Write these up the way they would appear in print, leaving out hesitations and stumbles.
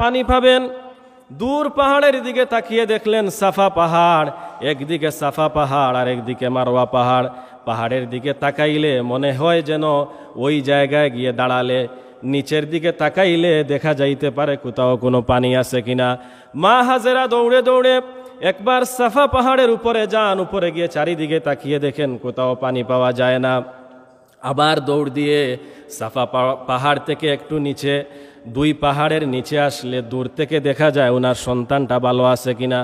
পানি পাবেন। দূর পাহাড়ের দিকে তাকিয়ে দেখলেন সাফা পাহাড়, একদিকে সাফা পাহাড় আর একদিকে মারওয়া পাহাড়। পাহাড়ের দিকে তাকাইলে মনে হয় যেন ওই জায়গায় গিয়ে দাঁড়ালে নিচের দিকে তাকাইলে দেখা যাইতে পারে কোথাও কোনো পানি আছে কিনা। মা হাজেরা দৌড়ে দৌড়ে একবার সাফা পাহাড়ের উপরে যান, উপরে গিয়ে চারিদিকে তাকিয়ে দেখেন কোথাও পানি পাওয়া যায় না। আবার দৌড় দিয়ে সাফা পাহাড় থেকে একটু নিচে, দুই পাহাড়ের নিচে আসলে দূর থেকে দেখা যায় ওনার সন্তানটা ভালো আছে কিনা।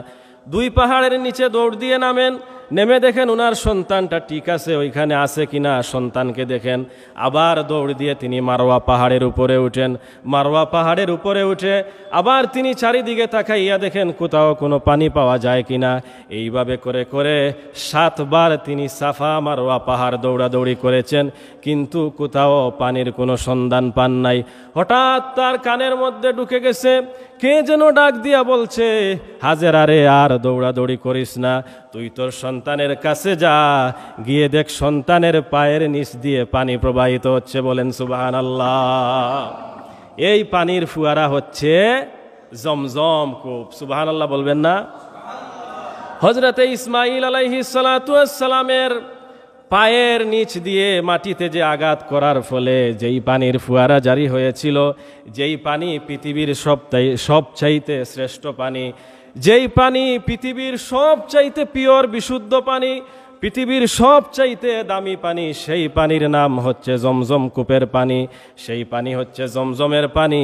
দুই পাহাড়ের নিচে দৌড় দিয়ে নামেন, নেমে দেখেন ওনার সন্তানটা ঠিক আছে, ওইখানে আছে কিনা সন্তানকে দেখেন। আবার দৌড় দিয়ে তিনি মারওয়া পাহাড়ের উপরে উঠেন। মারওয়া পাহাড়ের উপরে উঠে আবার তিনি চারিদিকে তাকাইয়া দেখেন কোথাও কোনো পানি পাওয়া যায় কিনা। এইভাবে করে করে 7 বার তিনি সাফা মারওয়া পাহাড় দৌড়াদৌড়ি করেছেন, কিন্তু কোথাও পানির কোনো সন্ধান পান নাই। হঠাৎ তার কানের মধ্যে ঢুকে গেছে, কে যেন ডাক দিয়া বলছে, হাজেরা রে আর দৌড়াদৌড়ি করিস না, তুই তোর সন্তানের কাছে যা, গিয়ে দেখ সন্তানের পায়ের নিচ দিয়ে পানি প্রবাহিত হচ্ছে। বলেন সুবহানাল্লাহ। এই পানির ফুয়ারা হচ্ছে জমজম কূপ। সুবহানাল্লাহ বলবেন না? হযরতে ইসমাঈল আলাইহিস সালাতু ওয়াস সালামের পায়ের নিচ দিয়ে মাটিতে যে আঘাত করার ফলে যেই পানির ফুয়ারা জারি হয়েছিল, যেই পানি পৃথিবীর সবচাইতে শ্রেষ্ঠ পানি, যেই পানি পৃথিবীর সবচাইতে পিওর বিশুদ্ধ পানি, পৃথিবীর সবচাইতে দামি পানি, সেই পানির নাম হচ্ছে জমজম কূপের পানি। সেই পানি হচ্ছে জমজমের পানি,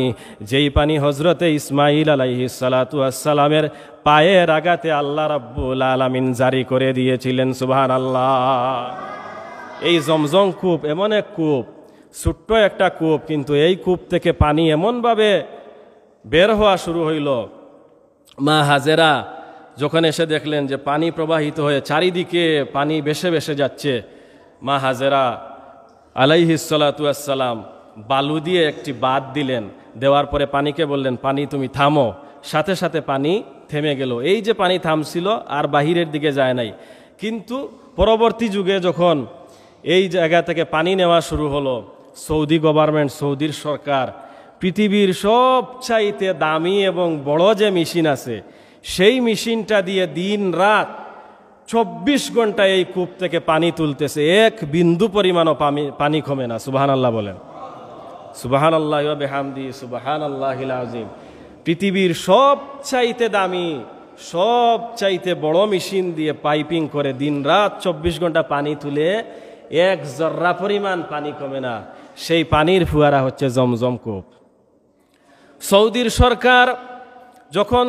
যেই পানি হযরতে ইসমাঈল আলাইহিস সালাতু ওয়াস সালামের পায়ের আঘাতে আল্লাহ রাব্বুল আলামিন জারি করে দিয়েছিলেন। সুবহানাল্লাহ। এই জমজম কূপ এমন এক কূপ, ছোট্ট একটা কূপ, কিন্তু এই কূপ থেকে পানি এমনভাবে বের হওয়া শুরু হইল। মা হাজেরা যখন এসে দেখলেন যে পানি প্রবাহিত হয়ে চারিদিকে পানি ভেসে ভেসে যাচ্ছে, মা হাজেরা আলাইহিস সালাতু ওয়াস সালাম বালু দিয়ে একটি বাঁধ দিলেন। দেওয়ার পরে পানিকে বললেন, পানি তুমি থামো। সাথে সাথে পানি থেমে গেল। এই যে পানি থামছিল আর বাহিরের দিকে যায় নাই। কিন্তু পরবর্তী যুগে যখন এই জায়গা থেকে পানি নেওয়া শুরু হলো, সৌদি গভর্নমেন্ট, সৌদির সরকার পৃথিবীর সবচাইতে দামি এবং বড় যে মেশিন আছে, সেই মেশিনটা দিয়ে দিন রাত 24 ঘন্টা এই কূপ থেকে পানি তুলতেছে। এক বিন্দু পরিমাণও পানি কমে না। সুবহানাল্লাহ বলেন। সুবহানাল্লাহি ওয়া বিহামদি, সুবহানাল্লাহিল আযীম। পৃথিবীর সবচাইতে দামি, সবচাইতে বড় মেশিন দিয়ে পাইপিং করে দিন রাত 24 ঘন্টা পানি তুলে এক জর্রা পরিমাণ পানি কমে না। সেই পানির ফুয়ারা হচ্ছে জমজম কূপ। সৌদির সরকার যখন